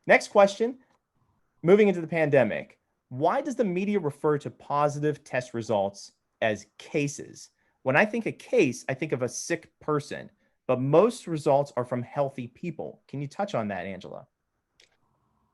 Next question, moving into the pandemic. Why does the media refer to positive test results as cases? When I think a case, I think of a sick person, but most results are from healthy people. Can you touch on that, Angela?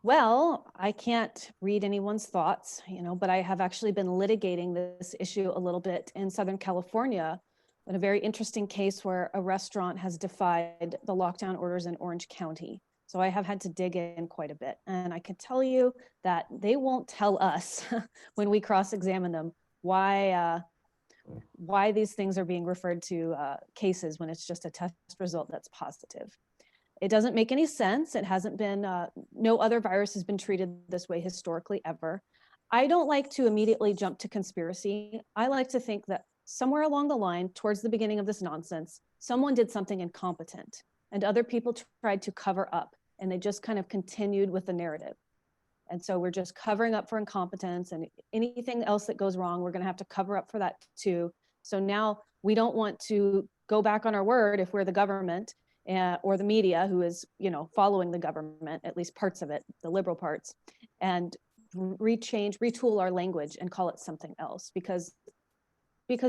Well, I can't read anyone's thoughts, but I have actually been litigating this issue a little bit in Southern California in a very interesting case where a restaurant has defied the lockdown orders in Orange County. So I have had to dig in quite a bit. And I can tell you that they won't tell us when we cross-examine them why these things are being referred to cases when it's just a test result that's positive. It doesn't make any sense. It hasn't been, no other virus has been treated this way historically ever. I don't like to immediately jump to conspiracy. I like to think that somewhere along the line, towards the beginning of this nonsense, someone did something incompetent and other people tried to cover up, and they just kind of continued with the narrative. And so we're just covering up for incompetence, and anything else that goes wrong, we're going to have to cover up for that too. So now we don't want to go back on our word if we're the government or the media who is, following the government, at least parts of it, the liberal parts, and retool our language and call it something else, because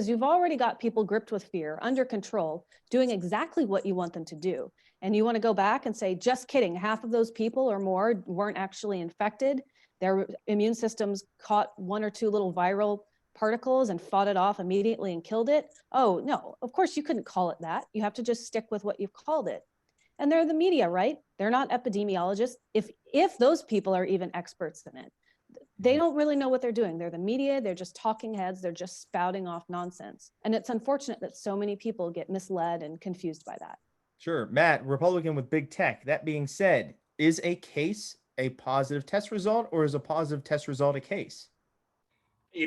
you've already got people gripped with fear, under control, doing exactly what you want them to do. And you want to go back and say, just kidding, half of those people or more weren't actually infected. Their immune systems caught one or two little viral particles and fought it off immediately and killed it. Oh, no, of course you couldn't call it that. You have to just stick with what you've called it. And they're the media, right? They're not epidemiologists. If those people are even experts in it, they don't really know what they're doing. They're the media. They're just talking heads. They're just spouting off nonsense. And it's unfortunate that so many people get misled and confused by that. Sure. Matt, Republican with big tech. That being said, is a case a positive test result, or is a positive test result a case?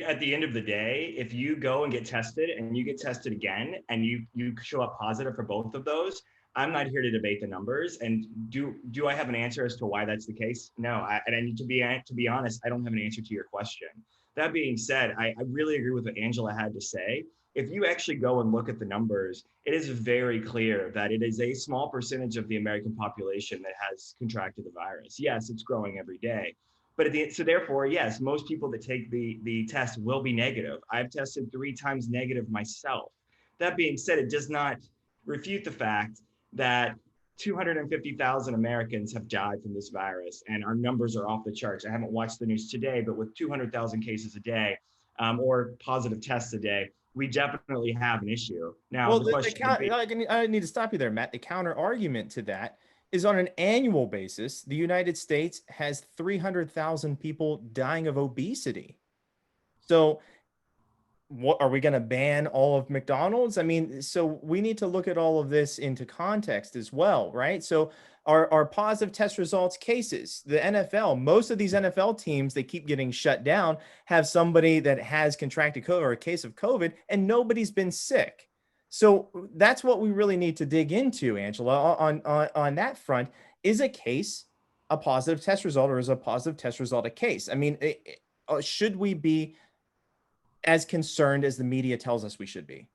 At the end of the day, if you go and get tested and you get tested again and you show up positive for both of those, I'm not here to debate the numbers. And do I have an answer as to why that's the case? No. And I need to be honest, I don't have an answer to your question. That being said, I really agree with what Angela had to say. If you actually go and look at the numbers, it is very clear that it is a small percentage of the American population that has contracted the virus. Yes, it's growing every day. But so therefore, yes, most people that take the test will be negative. I've tested 3 times negative myself. That being said, it does not refute the fact that 250,000 Americans have died from this virus, and our numbers are off the charts. I haven't watched the news today, but with 200,000 cases a day or positive tests a day, we definitely have an issue. Now, Well, the question would be, I need to stop you there, Matt. The counter argument to that is on an annual basis, the United States has 300,000 people dying of obesity. So what are we going to ban all of McDonald's? I mean, so we need to look at all of this into context as well, right? So our positive test results cases, the NFL, most of these NFL teams, they keep getting shut down, have somebody that has contracted COVID or a case of COVID, and nobody's been sick. So that's what we really need to dig into, Angela, on that front. Is a case a positive test result, or is a positive test result a case? I mean, should we be as concerned as the media tells us we should be?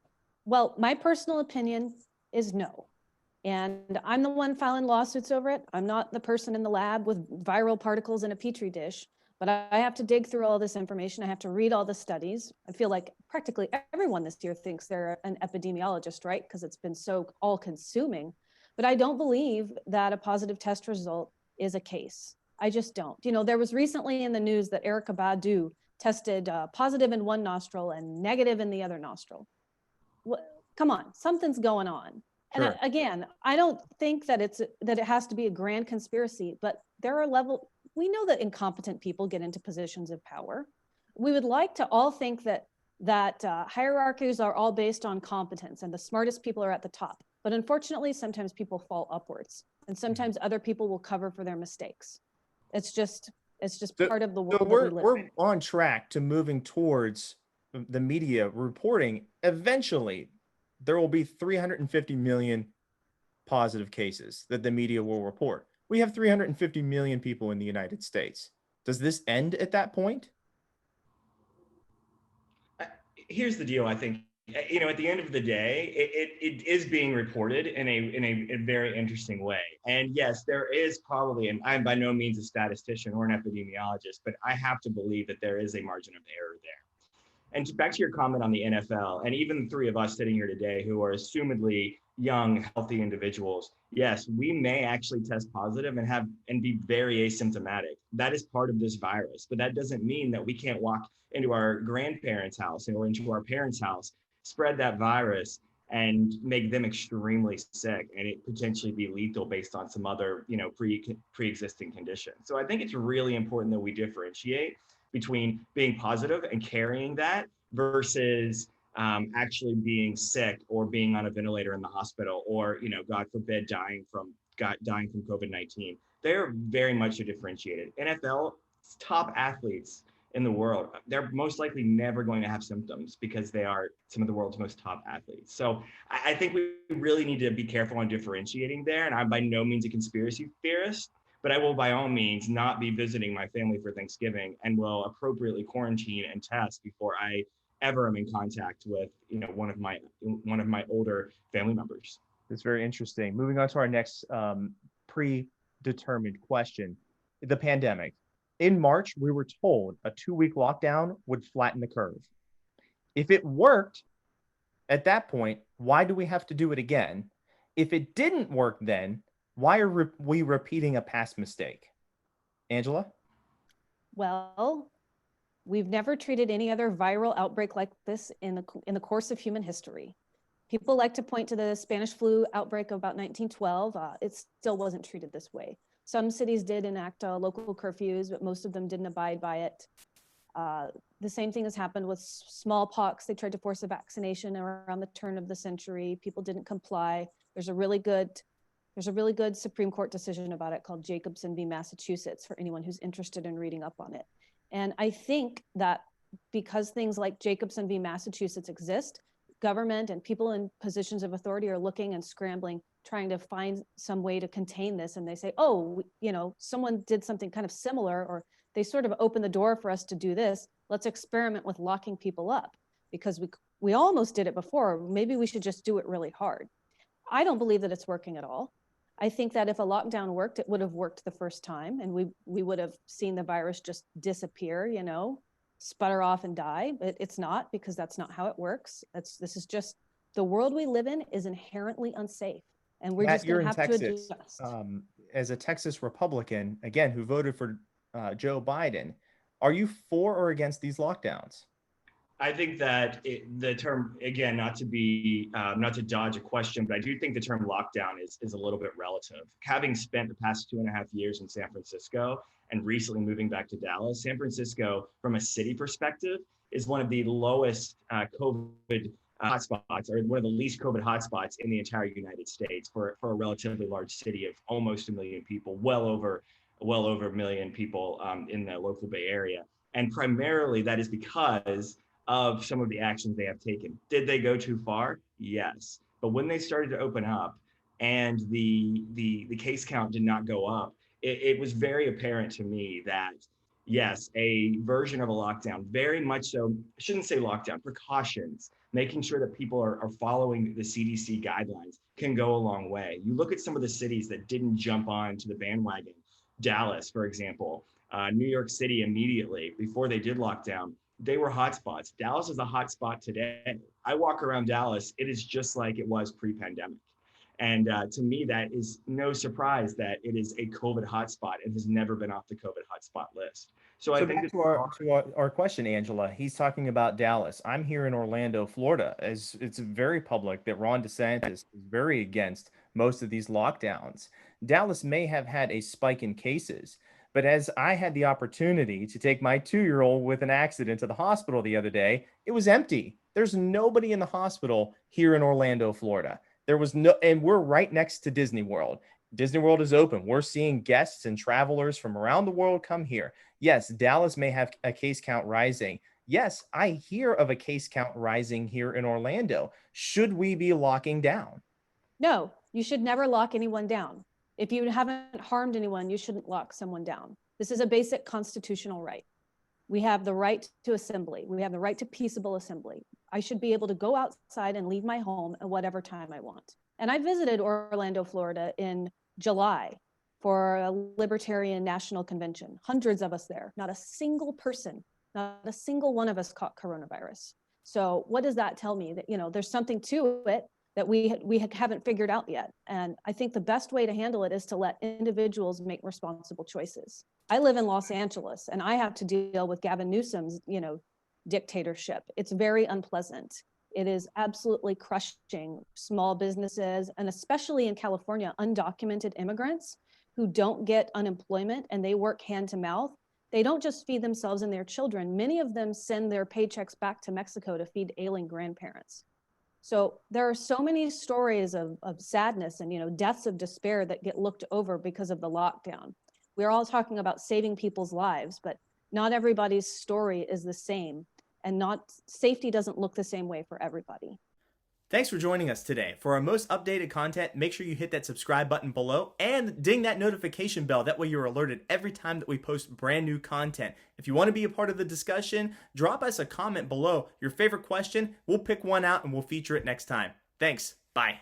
Well, my personal opinion is no. And I'm the one filing lawsuits over it. I'm not the person in the lab with viral particles in a petri dish, but I have to dig through all this information. I have to read all the studies. I feel like practically everyone this year thinks they're an epidemiologist, right? Because it's been so all consuming. But I don't believe that a positive test result is a case. I just don't. There was recently in the news that Erykah Badu tested positive in one nostril and negative in the other nostril. Well, come on, something's going on. Sure. And again, I don't think that it has to be a grand conspiracy, but there are we know that incompetent people get into positions of power. We would like to all think that hierarchies are all based on competence and the smartest people are at the top. But unfortunately, sometimes people fall upwards and sometimes other people will cover for their mistakes. It's just part of the world that we live in. We're on track to moving towards the media reporting. Eventually, there will be 350 million positive cases that the media will report. We have 350 million people in the United States. Does this end at that point? here's the deal. I think at the end of the day, it is being reported in a very interesting way. And yes, there is probably, and I'm by no means a statistician or an epidemiologist, but I have to believe that there is a margin of error there. And back to your comment on the NFL, and even the three of us sitting here today who are assumedly young, healthy individuals, yes, we may actually test positive and be very asymptomatic. That is part of this virus, but that doesn't mean that we can't walk into our grandparents' house or into our parents' house, spread that virus, and make them extremely sick, and it potentially be lethal based on some other, pre-existing condition. So I think it's really important that we differentiate between being positive and carrying that versus actually being sick or being on a ventilator in the hospital, or God forbid, dying from COVID-19. They're very much differentiated. NFL top athletes in the world, they're most likely never going to have symptoms because they are some of the world's most top athletes. So I think we really need to be careful on differentiating there. And I'm by no means a conspiracy theorist, but I will by all means not be visiting my family for Thanksgiving, and will appropriately quarantine and test before I ever am in contact with one of my older family members. That's very interesting. Moving on to our next predetermined question, the pandemic. In March, we were told a 2-week lockdown would flatten the curve. If it worked at that point, why do we have to do it again? If it didn't work then, why are we repeating a past mistake? Angela? Well, we've never treated any other viral outbreak like this in the course of human history. People like to point to the Spanish flu outbreak of about 1912. It still wasn't treated this way. Some cities did enact local curfews, but most of them didn't abide by it. The same thing has happened with smallpox. They tried to force a vaccination around the turn of the century. People didn't comply. There's a really good Supreme Court decision about it called Jacobson v. Massachusetts for anyone who's interested in reading up on it. And I think that because things like Jacobson v. Massachusetts exist, government and people in positions of authority are looking and scrambling, trying to find some way to contain this. And they say, oh, someone did something kind of similar, or they sort of opened the door for us to do this. Let's experiment with locking people up because we almost did it before. Maybe we should just do it really hard. I don't believe that it's working at all. I think that if a lockdown worked, it would have worked the first time, and we would have seen the virus just disappear, sputter off and die, but it's not, because that's not how it works. This is just, the world we live in is inherently unsafe, and we're just going to have to adjust. As a Texas Republican, again, who voted for Joe Biden, are you for or against these lockdowns? I think that the term, again, not to dodge a question, but I do think the term lockdown is a little bit relative. Having spent the past 2.5 years in San Francisco and recently moving back to Dallas, San Francisco, from a city perspective, is one of the lowest COVID hotspots, or one of the least COVID hotspots in the entire United States for a relatively large city of almost 1 million people, well over 1 million people in the local Bay Area. And primarily that is because of some of the actions they have taken. Did they go too far? Yes. But when they started to open up and the case count did not go up, it was very apparent to me that, yes, a version of a lockdown, very much so, I shouldn't say lockdown, precautions, making sure that people are following the CDC guidelines can go a long way. You look at some of the cities that didn't jump on to the bandwagon. Dallas, for example, New York City immediately before they did lockdown, they were hotspots. Dallas is a hotspot today. I walk around Dallas, it is just like it was pre-pandemic. And to me, that is no surprise that it is a COVID hotspot. It has never been off the COVID hotspot list. So I think back to our question, Angela, he's talking about Dallas. I'm here in Orlando, Florida. As it's very public that Ron DeSantis is very against most of these lockdowns. Dallas may have had a spike in cases, but as I had the opportunity to take my 2-year-old with an accident to the hospital the other day, it was empty. There's nobody in the hospital here in Orlando, Florida. There was no, and we're right next to Disney World. Disney World is open. We're seeing guests and travelers from around the world come here. Yes, Dallas may have a case count rising. Yes, I hear of a case count rising here in Orlando. Should we be locking down? No, you should never lock anyone down. If you haven't harmed anyone, you shouldn't lock someone down. This is a basic constitutional right. We have the right to assembly. We have the right to peaceable assembly. I should be able to go outside and leave my home at whatever time I want. And I visited Orlando, Florida in July for a Libertarian National Convention. Hundreds of us there, not a single person, not a single one of us caught coronavirus. So what does that tell me? That, you know, there's something to it that we haven't figured out yet. And I think the best way to handle it is to let individuals make responsible choices. I live in Los Angeles and I have to deal with Gavin Newsom's, you know, dictatorship. It's very unpleasant. It is absolutely crushing small businesses, and especially in California, undocumented immigrants who don't get unemployment and they work hand to mouth. They don't just feed themselves and their children. Many of them send their paychecks back to Mexico to feed ailing grandparents. So there are so many stories of sadness and, you know, deaths of despair that get looked over because of the lockdown. We're all talking about saving people's lives, but not everybody's story is the same, and safety doesn't look the same way for everybody. Thanks for joining us today. For our most updated content, make sure you hit that subscribe button below and ding that notification bell. That way you're alerted every time that we post brand new content. If you want to be a part of the discussion, drop us a comment below. Your favorite question, we'll pick one out and we'll feature it next time. Thanks. Bye.